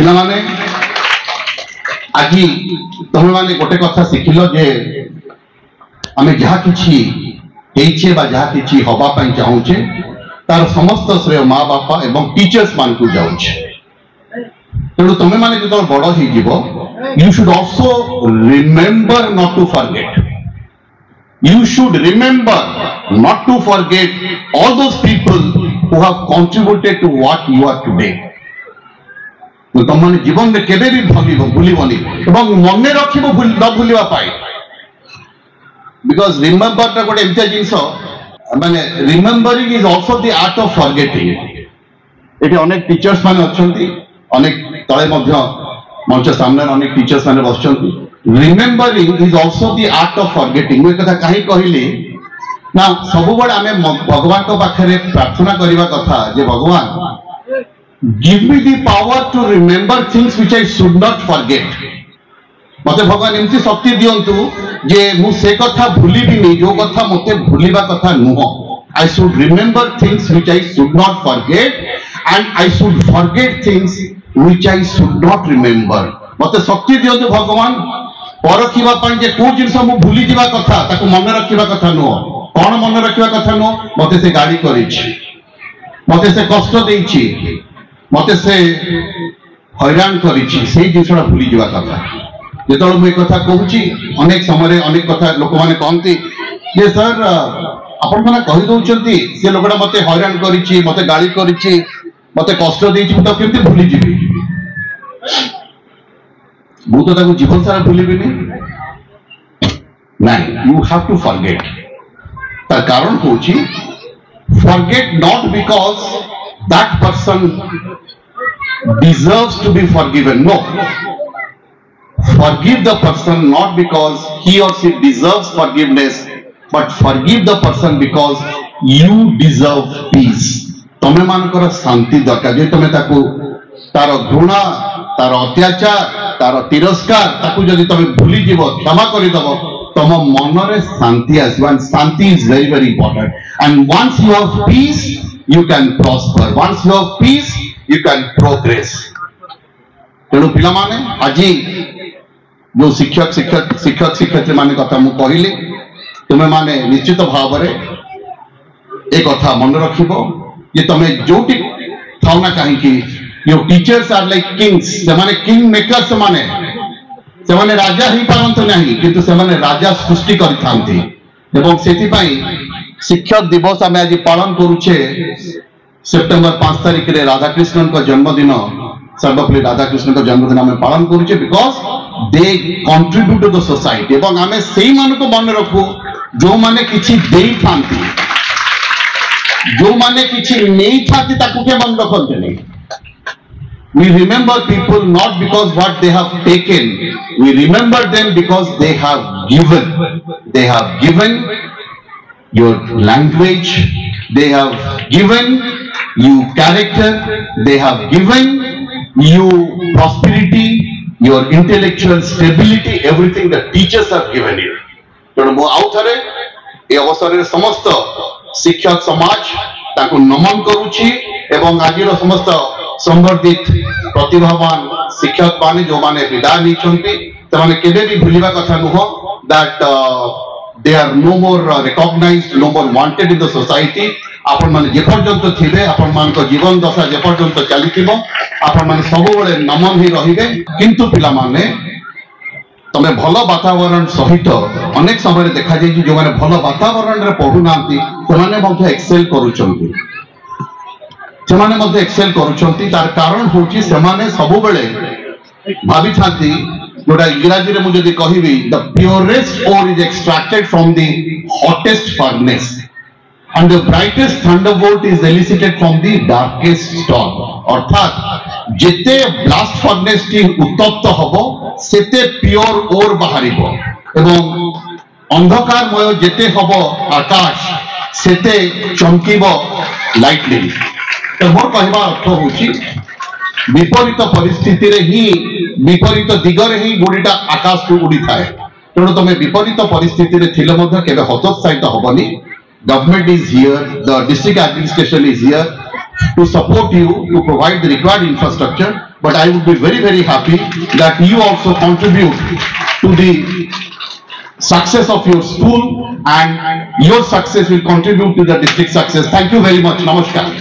ପିଲାମାନେ ଆଜି ତମେ ମାନେ ଗୋଟେ କଥା ଶିଖିଲ ଯେ ଆମେ ଯାହା କିଛି ହେଇଛେ ବା ଯାହା କିଛି ହବା ପାଇଁ ଚାହୁଁଛେ ତାର ସମସ୍ତ ଶ୍ରେୟ ମା ବାପା ଏବଂ टीचर्स ମାନଙ୍କୁ ଯାଉଛି। ତେଣୁ ତମେ ମାନେ ଯେତେବେଳେ ବଡ଼ ହେଇଯିବ you should also remember not to forget. You should remember not to forget all those people who have contributed to what you are today. तुम जीवन में केबे भी भूलिबनी एवं मन रखिबो न भूलिबा पाई बिकॉज रिमेंबर ता गोटे एमता जिंस माने remembering is also the art of forgetting. एठी अनेक टीचर्स माने अछंती अनेक तळे मध्य मंच सामने अनेक टीचर्स माने बसचंती। Remembering is also the art of forgetting. मैं कथा काहे कहिली ना सब बड आमे भगवान को पाखरे प्रार्थना करिवा कथा जे भगवान give me the power to remember things which I should not forget. मते भगवान एमती शक्ति दियंतु जे मु से कथा भूलिबिनी जो कथा मते भूलिबा कथा नुह। I should remember things which I should not forget and I should forget things which I should not remember. मते शक्ति दियंतु भगवान परखिबा पय जे को जिंस मु भूली जिबा कथा ताको मन रखिबा कथा नुह। कोन मन रखिबा कथा नुह मते से गाड़ी करिछि मते से कष्ट देछि मते से हैरान करिछि से जिंसटा भूली जिबा कथा। जेतल मु कथा कहूछि अनेक समय अनेक कथा लोक माने कहंती जे सर आपण माने कहि दउचंती से लोकडा मते हैरान करिछि मते गाली करिछि मते कष्ट देछि त केमति भूली जिबी मु तो ताको जीवन सारा भूलिबिनी नहीं। You have to forget. तार कारण होछि forget not because that person deserves to be forgiven. No. Forgive the person not because he or she deserves forgiveness, but forgive the person because you deserve peace. तमे मानकर शांति दरकार जे तमे ताकू तार घृणा तार अत्याचार तार तिरस्कार ताकू जदि तमे भूली जीव क्षमा करि दबो तम मन रे शांति आसीबा। And shanti is very very important. And once you have peace you can prosper. Once you have peace you can progress. तेणु पिला माने आजी जो शिक्षक शिक्षयित्री माने कथा मु कहिली तुमे माने निश्चित भाव रे एक कथा मन रखिबो जे तमे जोटी थाउ ना काहे कि your teachers are like kings. से माने किंग मेकर्स से माने राजा ही पारंत नाही किंतु से माने राजा सृष्टि करिथांती। एवं सेति पई शिक्षक दिवस आम आज पालन करुचे सेप्टेम्बर 5 तारिख रे राधाकृष्णन का जन्मदिन सर्वपल्ली राधाकृष्णन का जन्मदिन आम पालन करुचे because they contribute to the society. एवं आम से मान को मन रखू जो माने किछि देई थांती जो माने किछि नेई थांती ताकू के मन रखते नहीं। We remember people not because what they have taken, we remember them because they have given. They have given your language, they have given you character, they have given you prosperity, your intellectual stability, everything the teachers have given you. तेणु मु आउ थरे ए अवसर रे समस्त शिक्षक समाज ताको नमन करूछि एवं आजिर समस्त संवर्धित प्रतिभावान शिक्षक माने जो माने विदाय निछंती त माने केबे भी भूलिबा कथा नुह that they are no more recognized, no more wanted in the society. आपण माने जे पर्यंत थिबे आपण मान को जीवन दशा जे पर्यंत चलीथिबो आपण माने सब बेले नमन ही रहिबे। किंतु पिला माने तमे भलो वातावरण सहित अनेक समय देखा जाय जो माने भलो वातावरण रे पढु नांती सेमाने मध्ये एक्सेल करूचंती सेमाने मध्ये एक्सेल करूचंती। तार कारण होची सेमाने सब बेले भाबी थांती जोटा इंग्राजी रे मु जदी कहिबी the purest ore is extracted from the hottest furnace and the brightest thunderbolt is elicited from the darkest storm. अर्थात जेते ब्लास्ट फर्नेस टी उत्तप्त हबो सेते प्योर ओर बाहरिबो एवं अंधकारमय जेते हबो आकाश सेते चमकीबो लाइटनिंग। तो मोर कहबा अर्थ होची विपरीत परिस्थिति रे ही विपरीत दिगरे ही गुडीटा आकाश को उड़ी थाए। तेणु तमे विपरीत परिस्थिति रे थिले मध्ये केबे हतोत्साहित हबनी। Government is here, the district administration is here to support you to provide the required infrastructure, but I would be very happy that you also contribute to the success of your school, and your success will contribute to the district success. Thank you very much. Namaskar.